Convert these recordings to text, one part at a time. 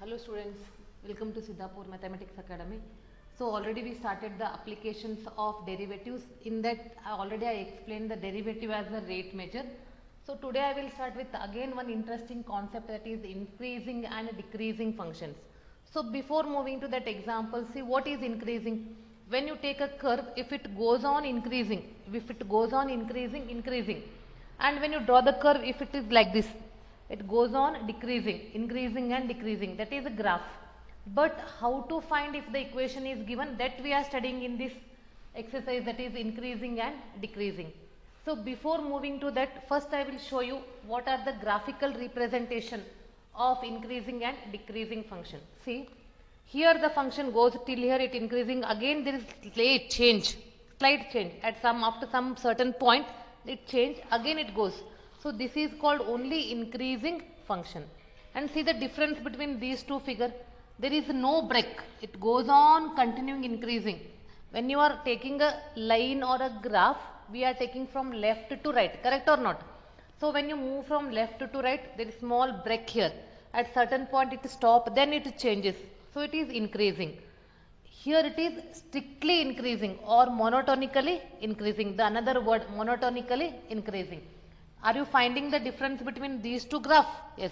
Hello students, welcome to Siddhapur Mathematics Academy. So already we started the applications of derivatives. In that already I explained the derivative as a rate measure. So today I will start with again one interesting concept, that is increasing and decreasing functions. So before moving to that example, see what is increasing. When you take a curve, if it goes on increasing, increasing, and when you draw the curve, if it is like this, it goes on decreasing, increasing and decreasing, that is a graph. But how to find if the equation is given, that we are studying in this exercise, that is increasing and decreasing. So before moving to that, first I will show you what are the graphical representation of increasing and decreasing function. See, here the function goes till here, it increasing, again there is slight change at some, after some certain point it change, again it goes. So this is called only increasing function. And see the difference between these two figures, there is no break, it goes on continuing increasing. When you are taking a line or a graph, we are taking from left to right, correct or not? So when you move from left to right, there is small break here. At certain point it stop, then it changes. So it is increasing. Here it is strictly increasing or monotonically increasing. The another word, monotonically increasing. Are you finding the difference between these two graphs? Yes.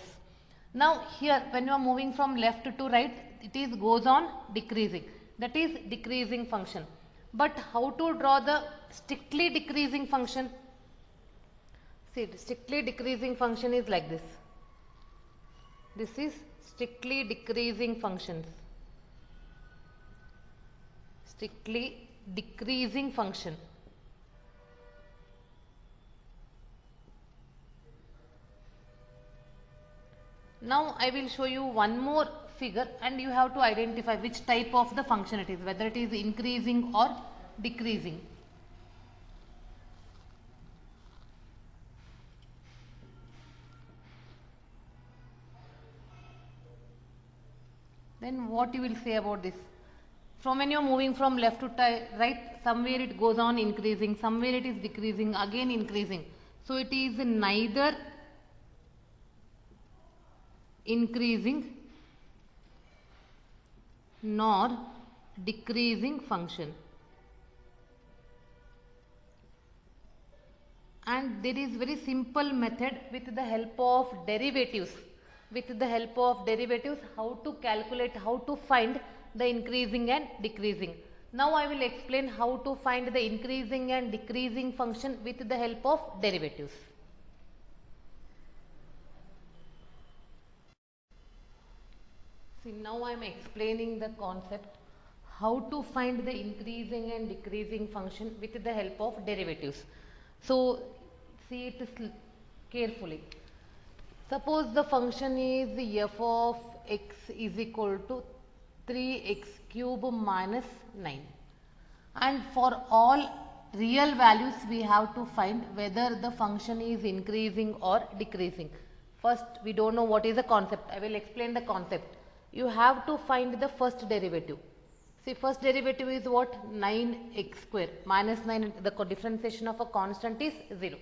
Now here when you are moving from left to right, it is goes on decreasing. That is decreasing function. But how to draw the strictly decreasing function? See, strictly decreasing function is like this. This is strictly decreasing functions. Strictly decreasing function. Now I will show you one more figure and you have to identify which type of the function it is, whether it is increasing or decreasing. Then what you will say about this? From when you are moving from left to right, somewhere it goes on increasing, somewhere it is decreasing, again increasing. So it is neither increasing nor decreasing function. And there is very simple method with the help of derivatives. How to calculate, how to find the increasing and decreasing. Now I will explain how to find the increasing and decreasing function with the help of derivatives. See, now I am explaining the concept how to find the increasing and decreasing function with the help of derivatives. So see it carefully. Suppose the function is f of x is equal to 3x cube minus 9, and for all real values we have to find whether the function is increasing or decreasing. First, we don't know what is the concept. I will explain the concept. You have to find the first derivative. See, first derivative is what? 9x square minus 9, the differentiation of a constant is 0.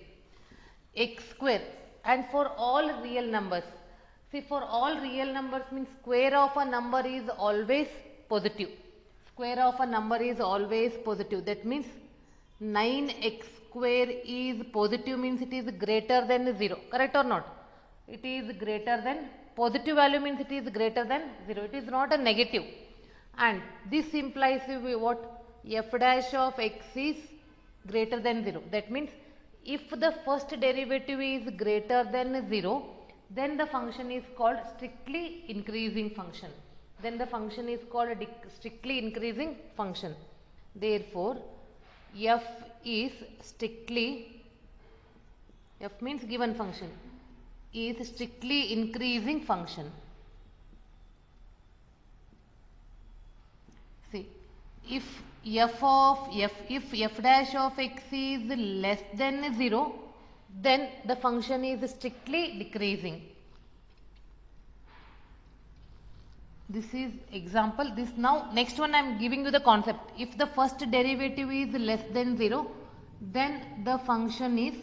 X square, and for all real numbers. See, for all real numbers means square of a number is always positive. Square of a number is always positive. That means 9x square is positive, means it is greater than 0. Correct or not? It is greater than, positive value means it is greater than 0. It is not a negative. And this implies what? F dash of x is greater than 0. That means if the first derivative is greater than 0, then the function is called strictly increasing function. Then the function is called a strictly increasing function. Therefore, f is strictly, f means given function, is strictly increasing function. See, if f dash of x is less than 0, then the function is strictly decreasing. This is example. This now next one I am giving you the concept. If the first derivative is less than 0, then the function is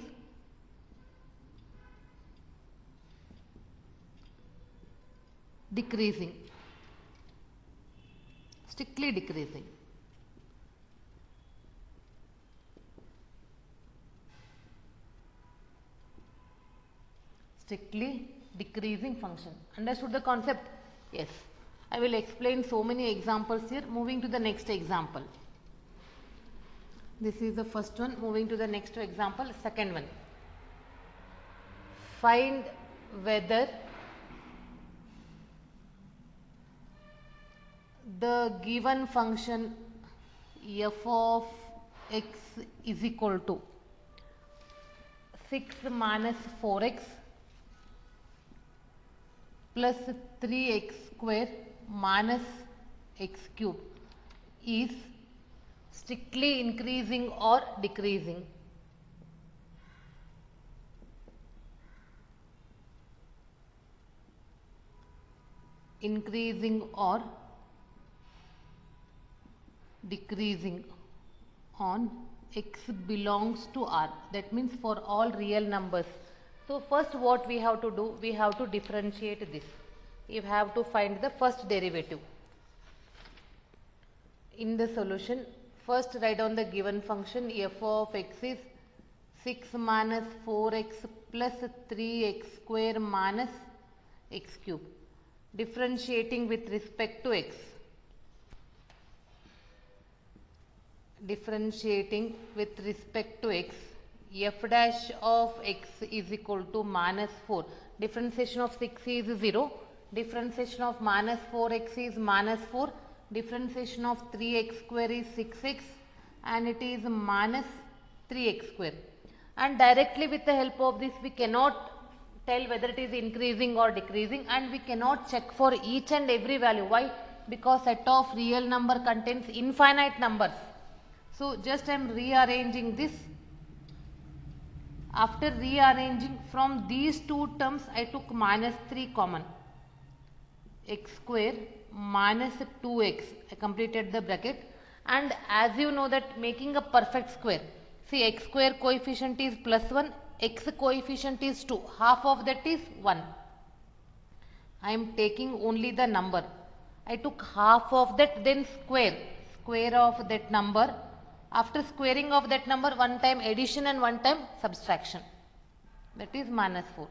decreasing. strictly decreasing. Strictly decreasing function. Understood the concept? Yes. I will explain so many examples here. Moving to the next example. This is the first one. Moving to the next example, second one. Find whether the given function f of x is equal to 6 minus 4x plus 3x square minus x cube is strictly increasing or decreasing. Increasing or decreasing on x belongs to R. That means for all real numbers. So first what we have to do, we have to differentiate this. You have to find the first derivative. In the solution, first write down the given function f of x is 6 minus 4x plus 3x square minus x cube. Differentiating with respect to x. Differentiating with respect to x, f dash of x is equal to minus 4. Differentiation of 6 is 0. Differentiation of minus 4x is minus 4. Differentiation of 3x square is 6x and it is minus 3x square. And directly with the help of this we cannot tell whether it is increasing or decreasing, and we cannot check for each and every value. Why? Because set of real number contains infinite numbers. So just I am rearranging this. After rearranging, from these two terms I took minus 3 common. X square minus 2x. I completed the bracket. And as you know that making a perfect square, see x square coefficient is plus 1, x coefficient is 2. Half of that is 1. I am taking only the number. I took half of that, then square of that number. After squaring of that number, one time addition and one time subtraction. That is minus 4.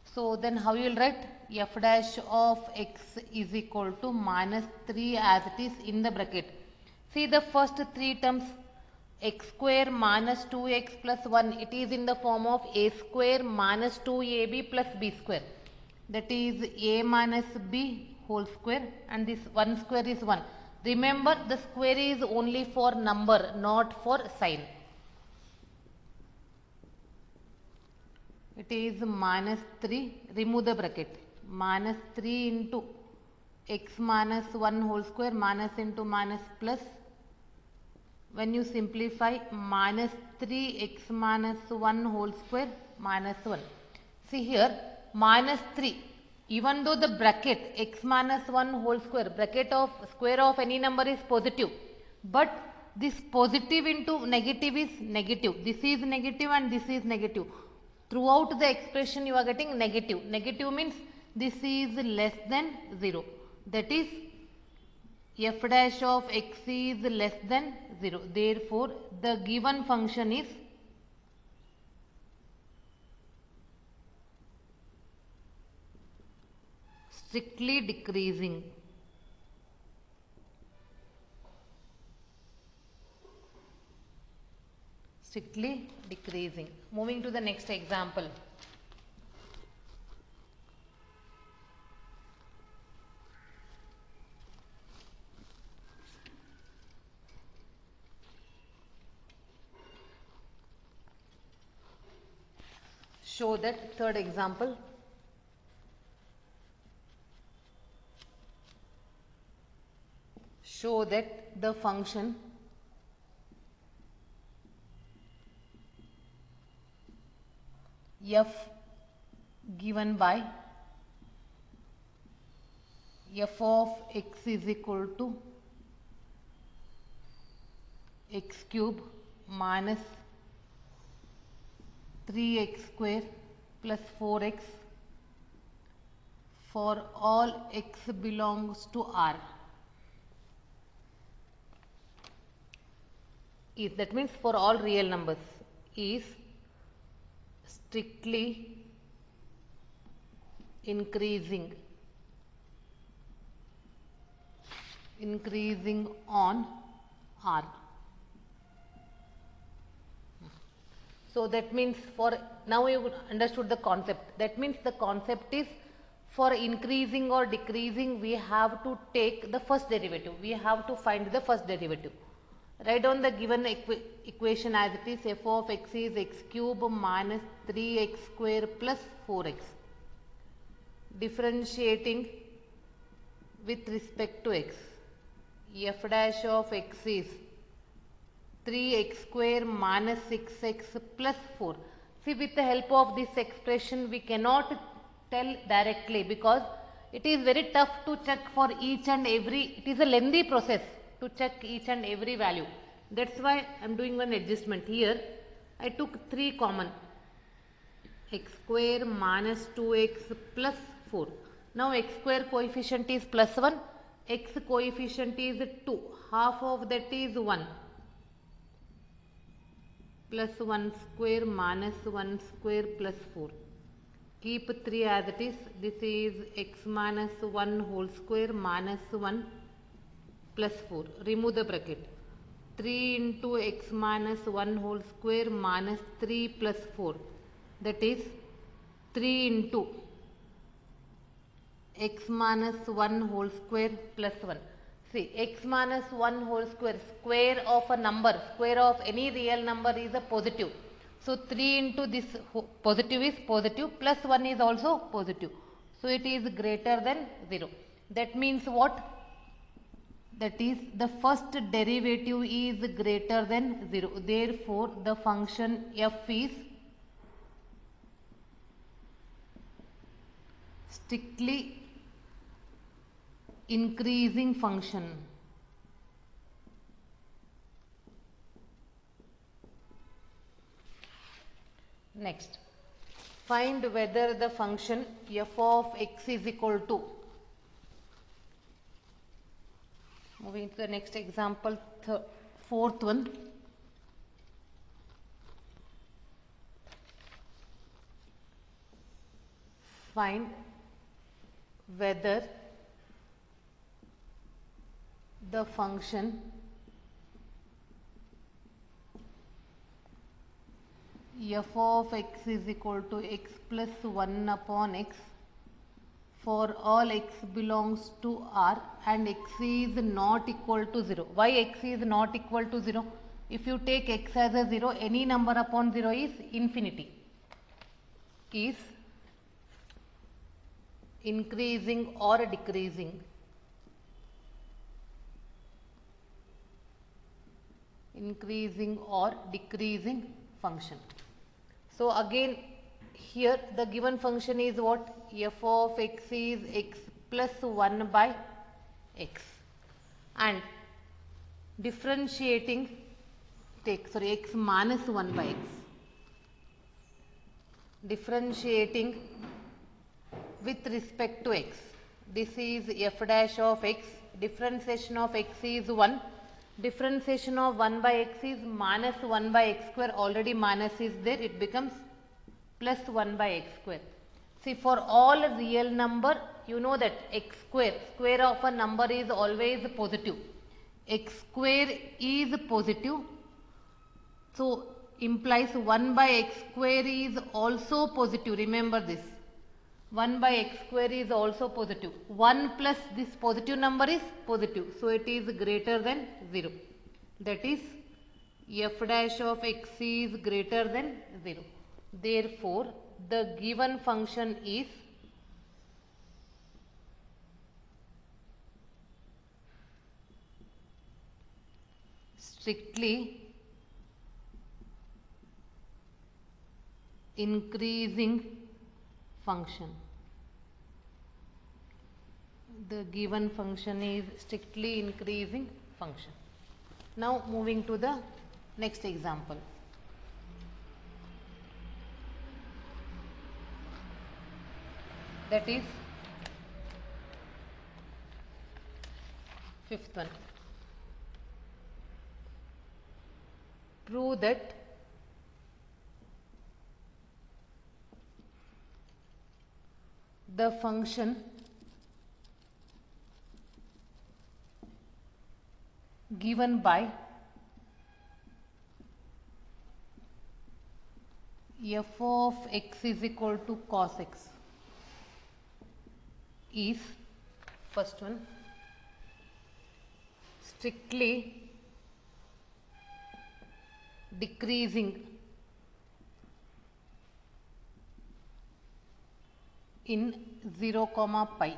So then how you will write? F dash of x is equal to minus 3 as it is in the bracket. See the first three terms, x square minus 2x plus 1, it is in the form of a square minus 2ab plus b square. That is a minus b whole square, and this 1 square is 1. Remember, the square is only for number, not for sign. It is minus 3, remove the bracket, minus 3 into x minus 1 whole square, minus into minus plus. When you simplify, minus 3x minus 1 whole square minus 1. See here, minus 3. Even though the bracket x minus 1 whole square, bracket of square of any number is positive, but this positive into negative is negative. This is negative and this is negative. Throughout the expression you are getting negative. Negative means this is less than 0. That is f dash of x is less than 0. Therefore, the given function is strictly decreasing. Strictly decreasing. Moving to the next example. Show that third example. Show that the function f given by f of x is equal to x cube minus 3x square plus 4x for all x belongs to R. is, that means for all real numbers, is strictly increasing on R. So that means for, now you understood the concept. That means the concept is, for increasing or decreasing we have to take the first derivative. We have to find the first derivative. Write down the given equation as it is. F of x is x cube minus 3x square plus 4x. Differentiating with respect to x. F dash of x is 3x square minus 6x plus 4. See, with the help of this expression we cannot tell directly, because it is very tough to check for each and every, it is a lengthy process to check each and every value. That's why I am doing one adjustment here. I took 3 common, x square minus 2x plus 4. Now x square coefficient is plus 1, x coefficient is 2, half of that is 1, plus 1 square minus 1 square plus 4. Keep 3 as it is. This is x minus 1 whole square minus 1 plus 4. Remove the bracket. 3 into x minus 1 whole square minus 3 plus 4. That is 3 into x minus 1 whole square plus 1. See, x minus 1 whole square, square of a number, square of any real number is a positive. So 3 into this positive is positive, plus 1 is also positive. So it is greater than 0. That means what? That is, the first derivative is greater than 0. Therefore, the function f is strictly increasing function. Next, find whether the function f of x is equal to, moving to the next example, fourth one. Find whether the function f of x is equal to x plus 1 upon x for all x belongs to R and x is not equal to 0. Why x is not equal to 0? If you take x as a 0, any number upon 0 is infinity. Is increasing or decreasing. Increasing or decreasing function. So again, here the given function is what? F of x is x plus 1 by x, and differentiating, x minus 1 by x. Differentiating with respect to x. This is f dash of x. Differentiation of x is 1. Differentiation of 1 by x is minus 1 by x square. Already minus is there. It becomes plus 1 by x square. See, for all real number, you know that x square, square of a number is always positive. X square is positive. So, implies 1 by x square is also positive. Remember this. 1 by x square is also positive. 1 plus this positive number is positive. So, it is greater than 0. That is, f dash of x is greater than 0. Therefore, the given function is strictly increasing function. The given function is strictly increasing function. Now moving to the next example. That is fifth one. prove that the function given by f of x is equal to cos x is, first one, strictly decreasing in 0 comma pi.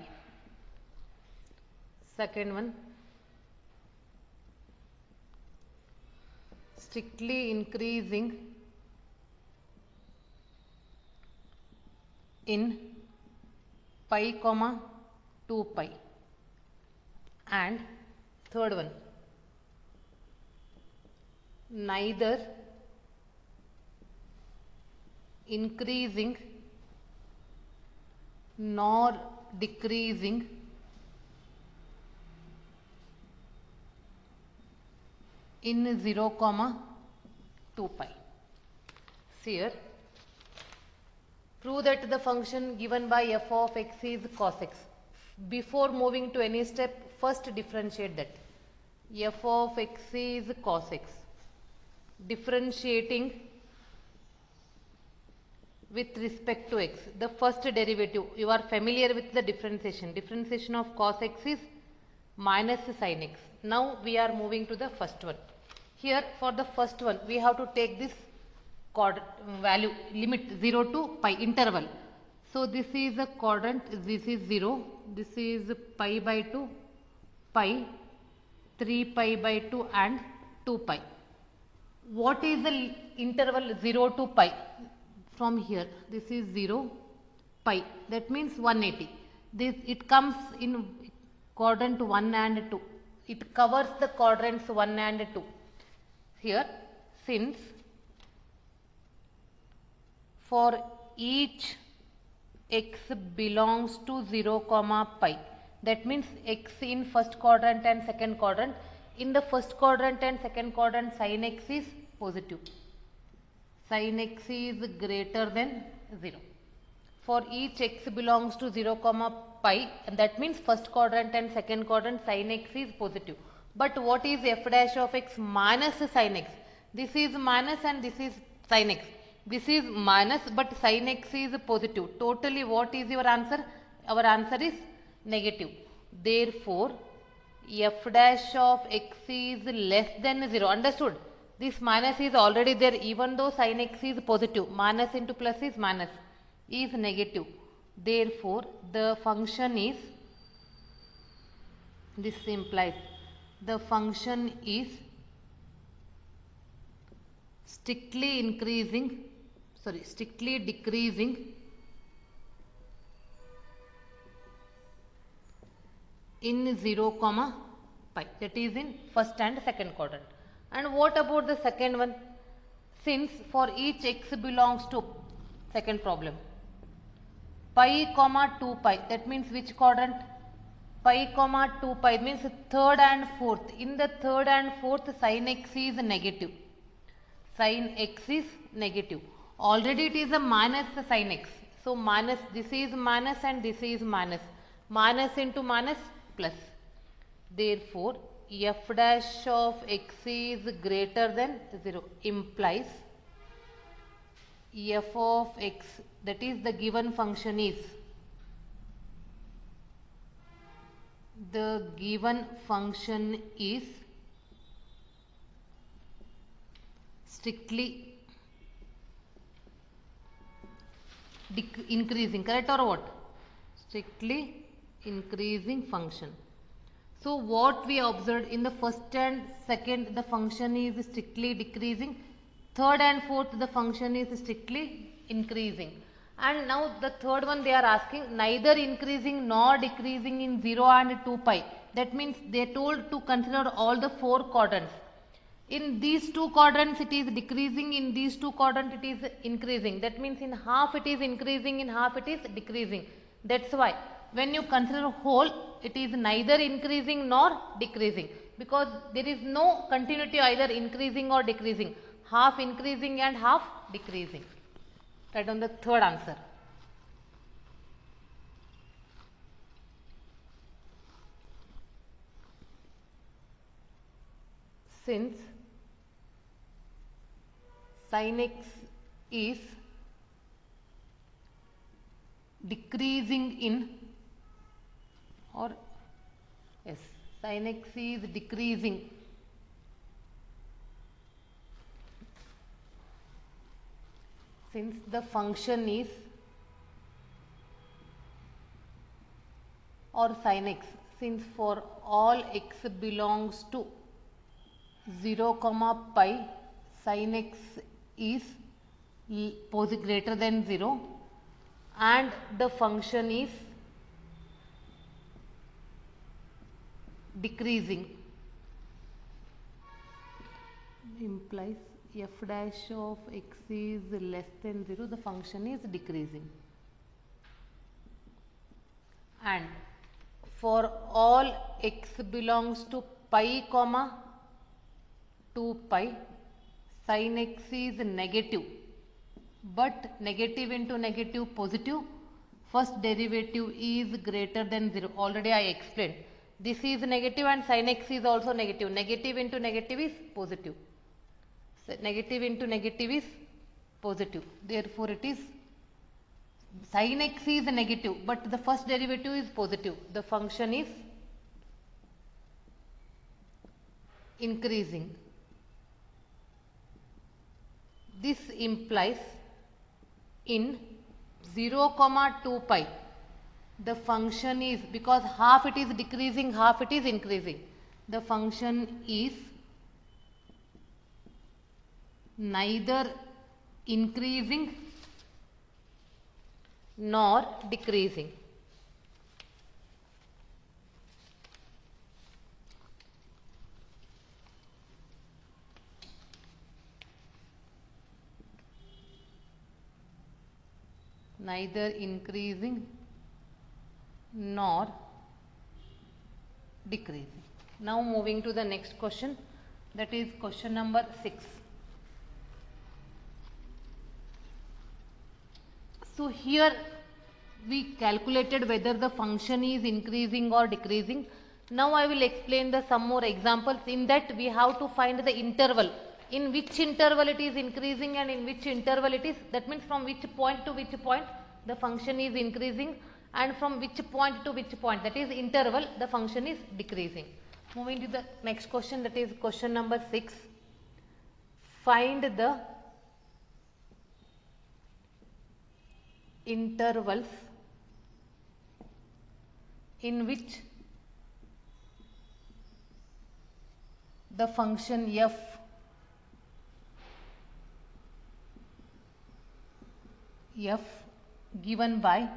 Second one, strictly increasing in pi comma 2 pi. And third one, neither increasing nor decreasing in 0 comma 2 pi. See here, prove that the function given by f of x is cos x. Before moving to any step, first differentiate that. F of x is cos x. Differentiating with respect to x, the first derivative, you are familiar with the differentiation. Differentiation of cos x is minus sin x. Now we are moving to the first one. Here for the first one, we have to take this value limit 0 to pi interval. So this is a quadrant, this is 0, this is pi by 2, pi, 3 pi by 2 and 2 pi. What is the interval 0 to pi? From here, this is 0, pi, that means 180. This, it comes in quadrant 1 and 2. It covers the quadrants 1 and 2. Here, since for each x belongs to 0 comma pi, that means x in first quadrant and second quadrant. In the first quadrant and second quadrant, sin x is positive. Sin x is greater than 0. For each x belongs to 0 comma pi, and that means first quadrant and second quadrant, sin x is positive. But what is f dash of x minus sin x? This is minus and this is sin x. This is minus but sin x is positive. Totally what is your answer? Our answer is negative. Therefore, f dash of x is less than 0. Understood? This minus is already there, even though sin x is positive. Minus into plus is minus, is negative. Therefore, the function is, this implies the function is strictly decreasing in 0 comma pi, that is in first and second quadrant. And what about the second one? Since for each x belongs to, second problem, pi comma 2 pi, that means which quadrant? Pi comma 2 pi means third and fourth. In the third and fourth, sin x is negative. Sin x is negative. Already it is a minus sin x. So minus, this is minus and this is minus. Minus into minus plus. Therefore, f dash of x is greater than 0 implies f of x, that is the given function is, the given function is strictly increasing, correct or what? Strictly increasing function. So what we observed in the first and second, the function is strictly decreasing. Third and fourth, the function is strictly increasing. And now the third one they are asking, neither increasing nor decreasing in 0 and 2 pi. That means they told to consider all the 4 quadrants. In these 2 quadrants it is decreasing, in these 2 quadrants it is increasing. That means in half it is increasing, in half it is decreasing. That's why when you consider whole, it is neither increasing nor decreasing, because there is no continuity either increasing or decreasing. half increasing and half decreasing. Write down the third answer. Since sin x is decreasing in, or yes, sin x is decreasing since the function is, or sin x, since for all x belongs to 0 comma pi, sin x is greater than 0 and the function is decreasing, implies f dash of x is less than 0, the function is decreasing. And for all x belongs to pi comma 2 pi, sin x is negative, but negative into negative positive, first derivative is greater than 0. Already I explained. This is negative and sin x is also negative. Negative into negative is positive. So negative into negative is positive. Therefore, it is sin x is negative, but the first derivative is positive. The function is increasing. This implies in 0 comma 2 pi, the function is, because half it is decreasing, half it is increasing, the function is neither increasing nor decreasing. Neither increasing nor decreasing. Now moving to the next question, that is question number 6. So here we calculated whether the function is increasing or decreasing. Now I will explain some more examples. In that we have to find the interval, in which interval it is increasing and in which interval it is, that means from which point to which point the function is increasing and from which point to which point, that is interval, the function is decreasing. Moving to the next question, that is question number 6. Find the intervals in which the function f given by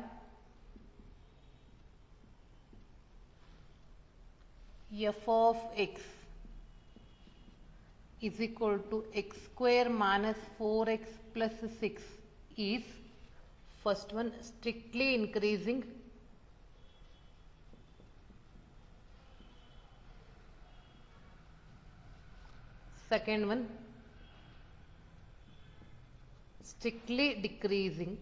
f of x is equal to x square minus 4x plus 6 is, first one, strictly increasing, second one, strictly decreasing.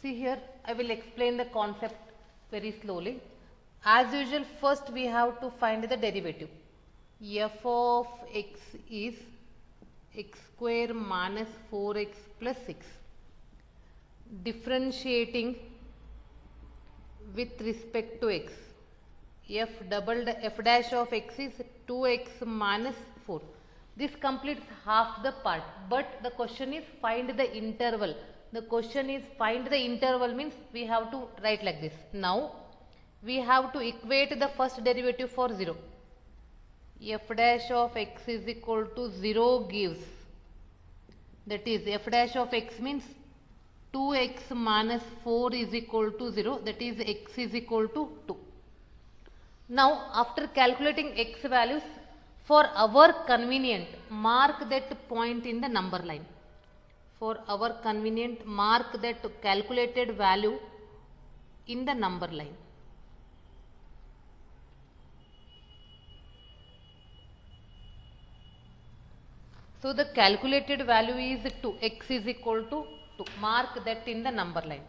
See here, I will explain the concept very slowly. As usual, first we have to find the derivative. F of x is x square minus 4x plus 6. Differentiating with respect to x, f dash of x is 2x minus 4. This completes half the part, but the question is find the interval. The question is find the interval means we have to write like this. Now we have to equate the first derivative for 0. F dash of x is equal to 0 gives, that is f dash of x means 2x minus 4 is equal to 0, that is x is equal to 2. Now after calculating x values, for our convenient, mark that point in the number line. For our convenient, mark that calculated value in the number line. So the calculated value is 2. X is equal to 2. Mark that in the number line.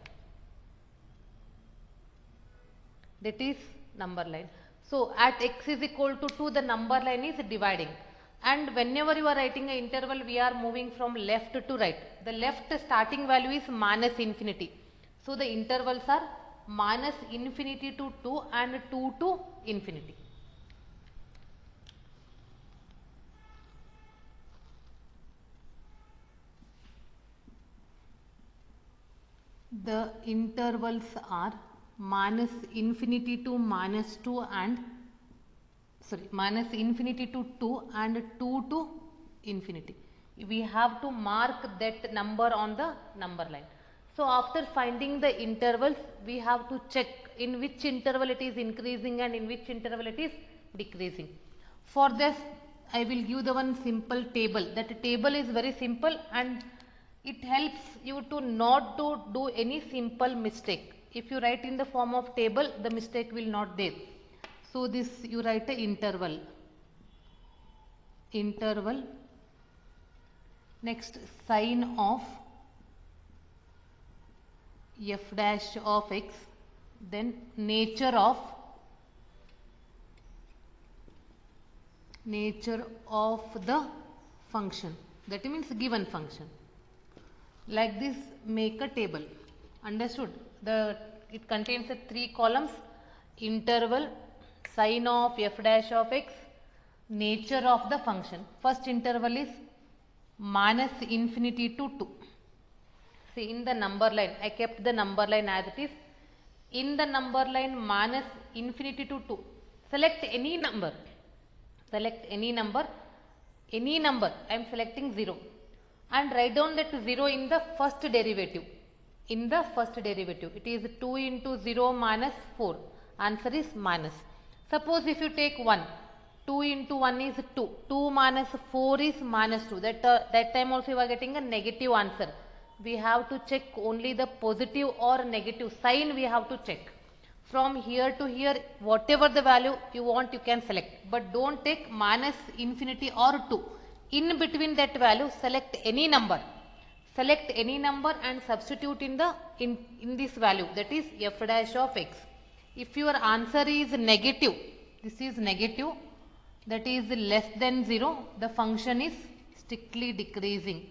That is number line. So at x is equal to 2, the number line is dividing. And whenever you are writing an interval, we are moving from left to right. The left starting value is minus infinity. So the intervals are minus infinity to 2 and 2 to infinity. The intervals are minus infinity to minus 2 and minus infinity to 2 and 2 to infinity. We have to mark that number on the number line. So after finding the intervals, we have to check in which interval it is increasing and in which interval it is decreasing. For this, I will give the one simple table. That table is very simple and it helps you to not to do any simple mistake. If you write in the form of table, the mistake will not there. So this you write a interval. Next, sine of f dash of x, then nature of the function, that means given function. Like this, make a table. Understood? It contains 3 columns: interval, sine of f dash of x, nature of the function. First interval is minus infinity to 2. See, in the number line, I kept the number line as it is. In the number line minus infinity to 2, select any number. Select any number. Any number, I am selecting 0. And write down that 0 in the first derivative. In the first derivative, it is 2 into 0 minus 4. Answer is minus. Suppose if you take 1, 2 into 1 is 2. 2 minus 4 is minus 2. That time also you are getting a negative answer. We have to check only the positive or negative sign we have to check. From here to here, whatever the value you want, you can select. But don't take minus infinity or 2. In between that value, select any number. Select any number and substitute in this value, that is f dash of x. If your answer is negative, this is negative, that is less than 0, the function is strictly decreasing.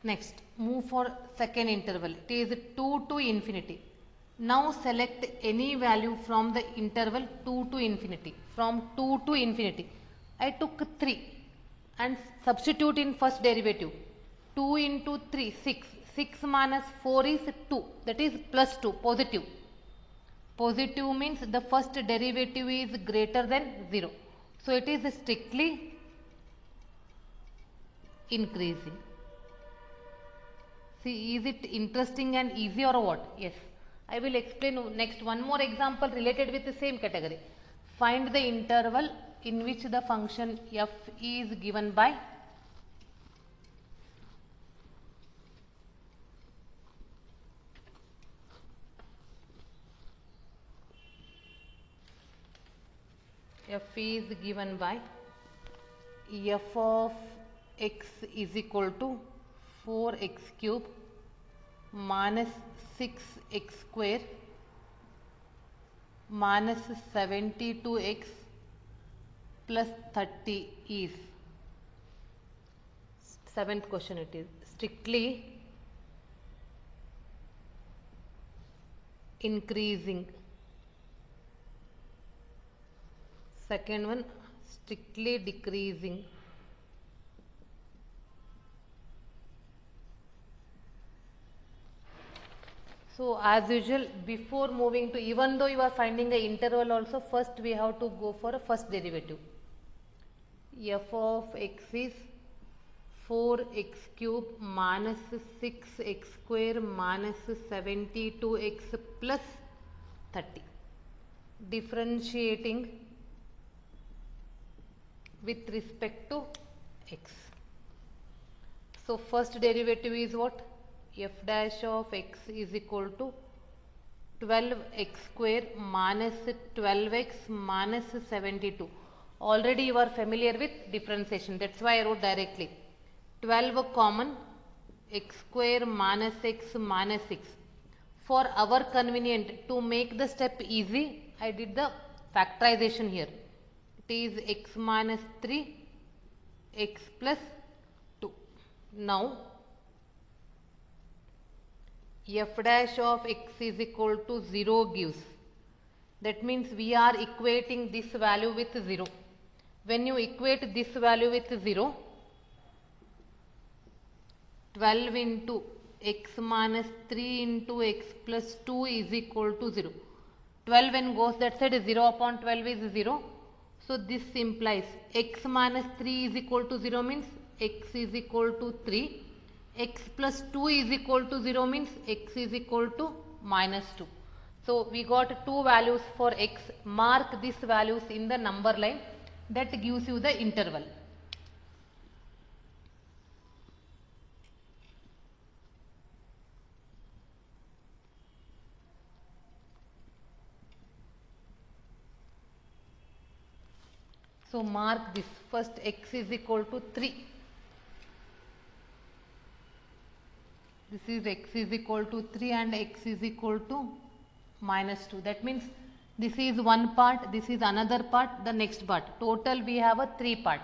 Next, move for second interval. It is 2 to infinity. Now select any value from the interval 2 to infinity. From 2 to infinity, I took 3 and substitute in first derivative. 2 into 3, 6. 6 minus 4 is 2. That is plus 2, positive. Positive means the first derivative is greater than 0. So it is strictly increasing. See, is it interesting and easy or what? Yes. I will explain next one more example related with the same category. Find the interval in which the function f is given by f of x is equal to 4x cube minus 6x square minus 72x plus 30 is. Seventh question it is. Strictly increasing. Second one, strictly decreasing. So as usual, before moving to, even though you are finding an interval also, first we have to go for a first derivative. F of x is 4x cube minus 6x square minus 72x plus 30. Differentiating with respect to x. So first derivative is what? f dash of x is equal to 12x square minus 12x minus 72. Already you are familiar with differentiation, that's why I wrote directly 12 common, x square minus x minus 6. For our convenient, to make the step easy, I did the factorization here. It is x minus 3, x plus 2. Now f dash of x is equal to 0 gives. That means we are equating this value with 0. When you equate this value with 0, 12 into x minus 3 into x plus 2 is equal to 0. 12 when goes that side, 0 upon 12 is 0. So this implies x minus 3 is equal to 0 means x is equal to 3. X plus 2 is equal to 0 means x is equal to minus 2. So we got two values for x. Mark these values in the number line. That gives you the interval. So mark this. First x is equal to 3. This is x is equal to 3 and x is equal to minus 2. That means this is one part, this is another part, the next part. Total we have a 3 part.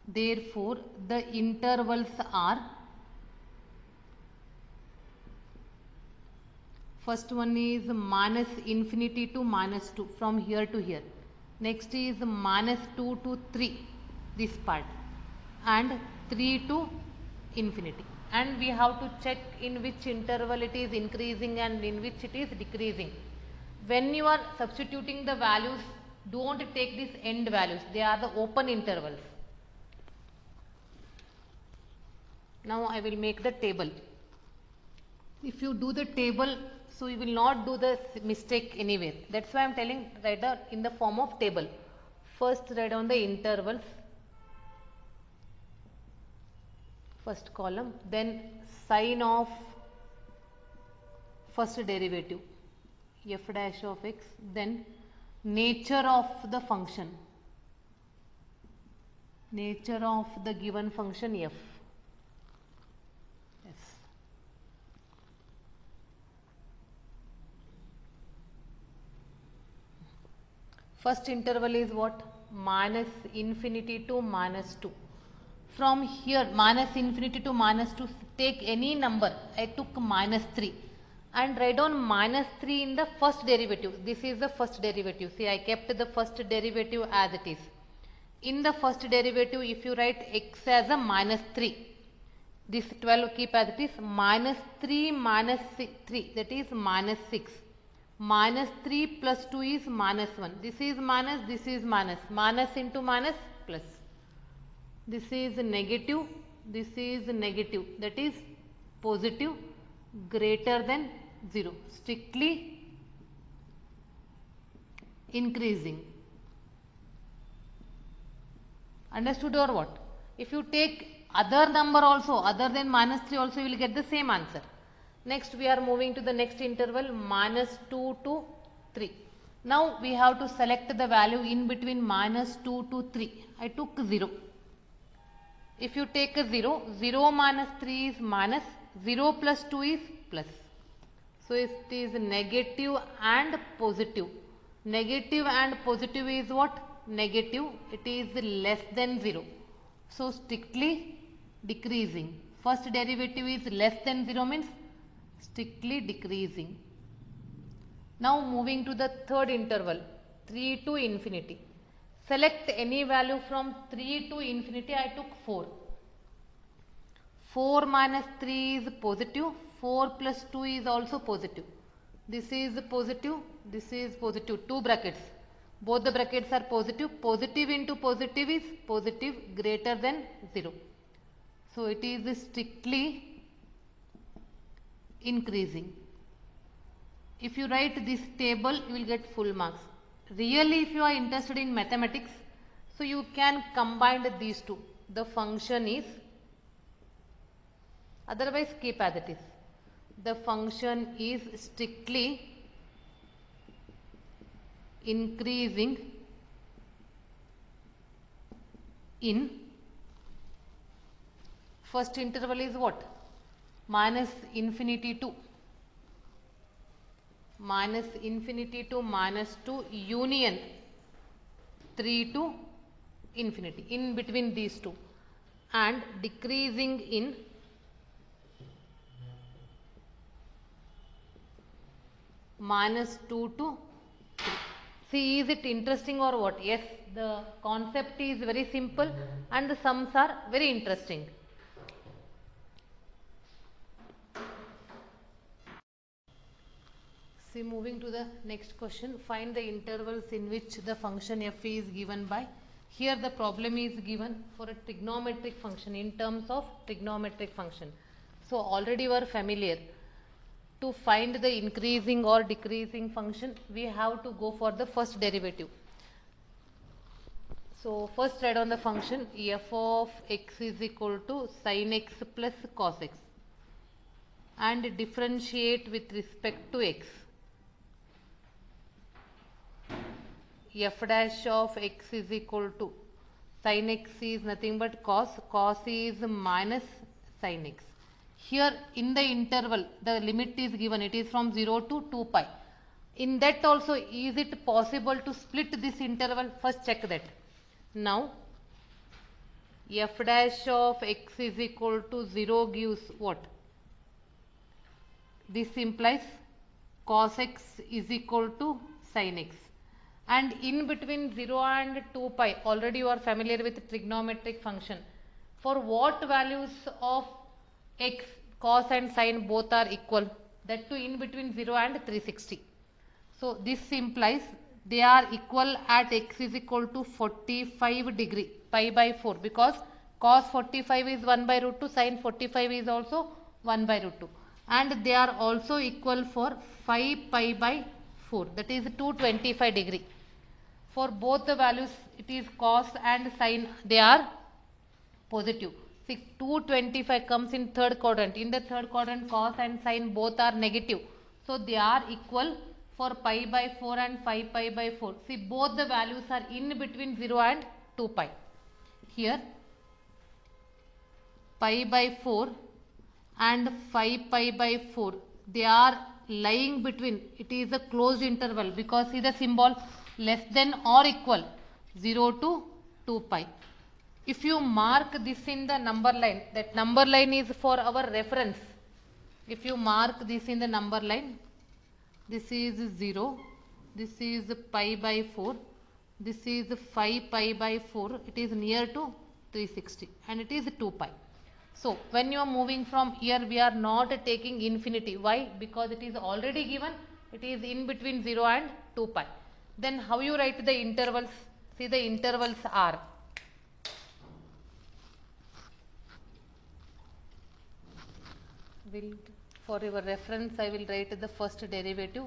Therefore, the intervals are, first one is minus infinity to minus 2 from here to here. Next is minus 2 to 3, this part, and 3 to infinity. And we have to check in which interval it is increasing and in which it is decreasing. When you are substituting the values, don't take these end values, they are the open intervals. Now I will make the table. If you do the table, so you will not do the mistake anywhere. That's why I am telling write down in the form of table. First write down the intervals, first column, then sign of first derivative f dash of x, then nature of the function, nature of the given function f. Yes. First interval is what? Minus infinity to minus 2. From here minus infinity to minus 2, take any number. I took minus 3 and write down minus 3 in the first derivative. This is the first derivative. See, I kept the first derivative as it is. In the first derivative, if you write x as a minus 3, this 12 keep as it is, minus 3 minus 3, that is minus 6. Minus 3 plus 2 is minus 1. This is minus, this is minus. Minus into minus plus. This is negative, this is negative, that is positive, greater than 0, strictly increasing. Understood or what? If you take other number also, other than minus 3 also, you will get the same answer. Next we are moving to the next interval, minus 2 to 3. Now we have to select the value in between minus 2 to 3. I took 0. If you take a 0, 0 minus 3 is minus, 0 plus 2 is plus. So it is negative and positive. Negative and positive is what? Negative. It is less than 0. So strictly decreasing. First derivative is less than 0 means strictly decreasing. Now moving to the third interval, 3 to infinity. Select any value from 3 to infinity. I took 4. 4 minus 3 is positive. 4 plus 2 is also positive. This is positive. This is positive. Two brackets. Both the brackets are positive. Positive into positive is positive, greater than 0. So it is strictly increasing. If you write this table, you will get full marks. Really, if you are interested in mathematics, so you can combine these two. The function is, otherwise keep as it is. the function is strictly increasing in first interval is what? Minus infinity to minus 2 union 3 to infinity, in between these two, and decreasing in minus 2 to 3. See, is it interesting or what? Yes, the concept is very simple and the sums are very interesting. See, moving to the next question, find the intervals in which the function f is given by. Here the problem is given for a trigonometric function, in terms of trigonometric function. So already you are familiar. To find the increasing or decreasing function, we have to go for the first derivative. So first write on the function f of x is equal to sin x plus cos x, and differentiate with respect to x. F dash of x is equal to sin x is nothing but cos is minus sin x. Here in the interval the limit is given, it is from 0 to 2 pi. In that also, is it possible to split this interval? First check that. Now f dash of x is equal to 0 gives what? This implies cos x is equal to sin x. And in between 0 and 2 pi, already you are familiar with trigonometric function. For what values of x, cos and sin both are equal? That too in between 0 and 360. So this implies they are equal at x is equal to 45 degree, pi by 4, because cos 45 is 1 by root 2, sin 45 is also 1 by root 2, and they are also equal for 5 pi by 4, that is 225 degree. For both the values, it is cos and sin, they are positive. See, 225 comes in third quadrant. In the third quadrant, cos and sin both are negative. So they are equal for pi by 4 and 5 pi by 4. See, both the values are in between 0 and 2 pi. Here pi by 4 and 5 pi by 4, they are lying between, it is a closed interval, because see the symbol less than or equal 0 to 2 pi. If you mark this in the number line, that number line is for our reference. If you mark this in the number line, this is 0, this is pi by 4, this is 5 pi by 4, it is near to 360 and it is 2 pi. So when you are moving from here, we are not taking infinity. Why? Because it is already given, it is in between 0 and 2 pi. Then how you write the intervals? See, the intervals are for your reference, I will write the first derivative,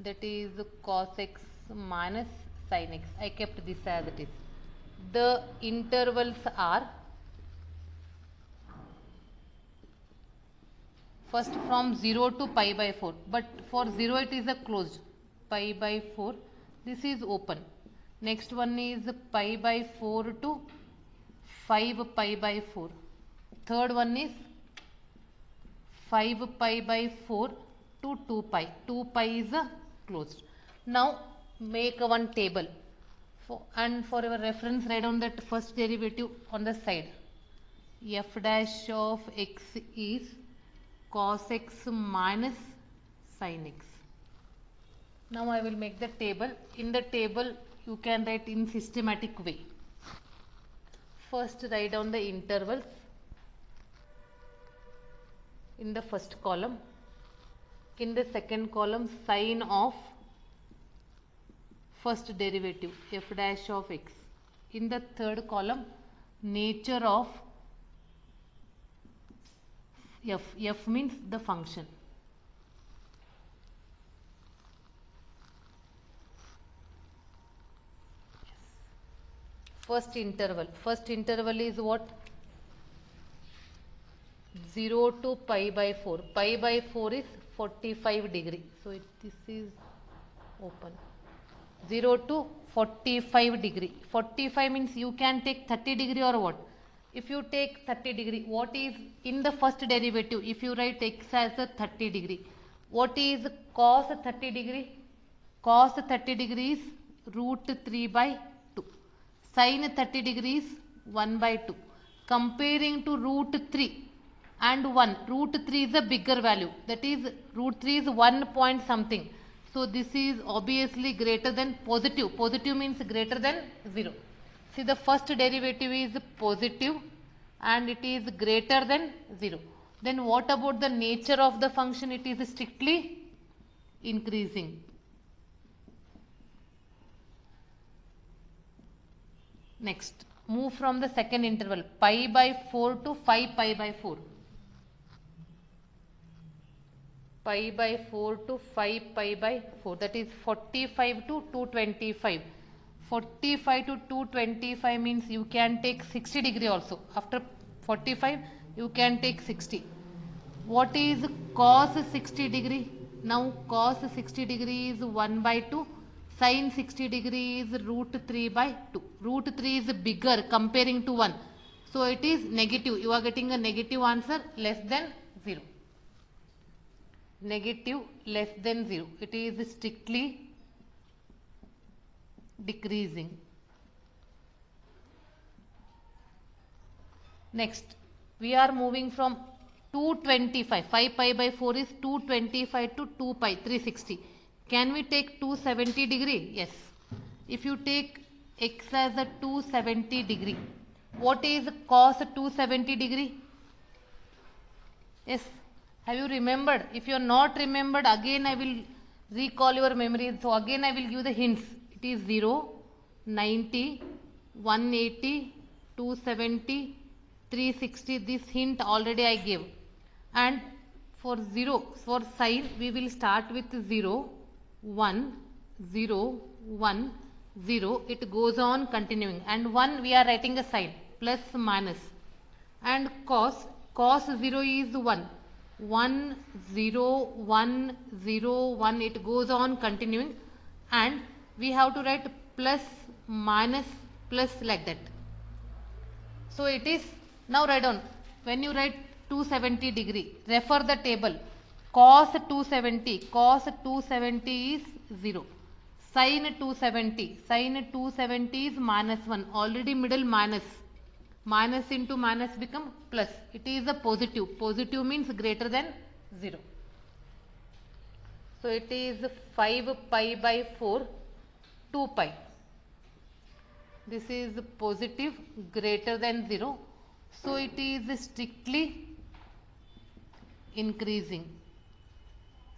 that is cos x minus sin x. I kept this as it is. The intervals are first from 0 to pi by 4, but for 0 it is a closed, pi by 4, this is open. Next one is pi by 4 to 5 pi by 4. Third one is 5 pi by 4 to 2 pi. 2 pi is closed. Now make one table, and for your reference write down that first derivative on the side. F dash of x is cos x minus sin x. Now I will make the table. In the table you can write in systematic way. First write down the intervals in the first column. In the second column, sin of first derivative f dash of x. In the third column, nature of f. F means the function. First interval. First interval is what? 0 to pi by 4. Pi by 4 is 45 degree. So this is open. 0 to 45 degree. 45 means you can take 30 degree or what? If you take 30 degree, what is in the first derivative? If you write x as a 30 degree, what is cos 30 degree? Cos 30 degrees root 3 by 2. Sin 30 degrees 1 by 2. Comparing to root 3 and 1. Root 3 is a bigger value. That is root 3 is 1 point something. So this is obviously greater than positive. Positive means greater than 0. See, the first derivative is positive and it is greater than 0. Then what about the nature of the function? It is strictly increasing. Next, move from the second interval pi by 4 to 5 pi by 4. Pi by 4 to 5 pi by 4, that is 45 to 225. 45 to 225 means you can take 60 degree also. After 45 you can take 60. What is cos 60 degree? Now cos 60 degree is 1 by 2. Sin 60 degree is root 3 by 2. Root 3 is bigger comparing to 1. So it is negative. You are getting a negative answer, less than 0. Negative less than 0. It is strictly decreasing. Next, we are moving from 225. 5 pi by 4 is 225 to 2 pi, 360. Can we take 270 degree? Yes. If you take x as a 270 degree, what is cos 270 degree? Yes. Have you remembered? If you are not remembered, again I will recall your memory. So again I will give the hints. It is 0, 90, 180, 270, 360. This hint already I gave. And for 0, for sign, we will start with 0, 1, 0, 1, 0. It goes on continuing. And 1 we are writing a sign, plus minus. And cos 0 is 1. 1 0 1 0 1, it goes on continuing, and we have to write plus minus plus like that. So it is, now write down, when you write 270 degree, refer the table. Cos 270 is 0. Sin 270 is minus 1. Already middle minus. Minus into minus become plus. It is a positive. Positive means greater than 0. So it is 5 pi by 4, 2 pi. This is positive, greater than 0. So it is strictly increasing.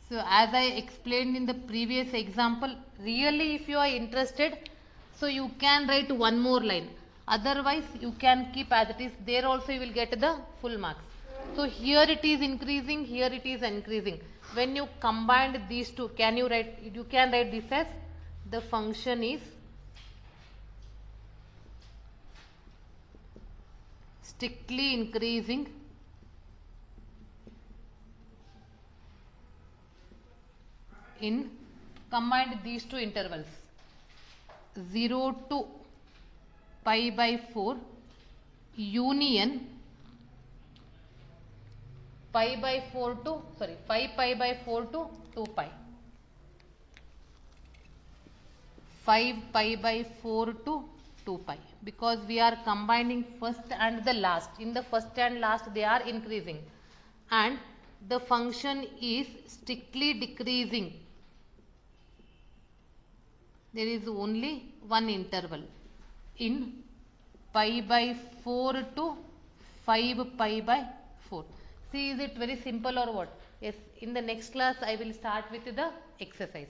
So as I explained in the previous example, really if you are interested, so you can write one more line. Otherwise you can keep as it is. There also you will get the full marks. So here it is increasing, here it is increasing. When you combine these two, can you write? You can write this as the function is strictly increasing in combined these two intervals, 0 to pi by 4 union 5 pi by 4 to 2 pi. 5 pi by 4 to 2 pi, because we are combining first and the last. In the first and last they are increasing, and the function is strictly decreasing. There is only one interval in pi by 4 to 5 pi by 4. See, is it very simple or what? Yes, in the next class I will start with the exercise.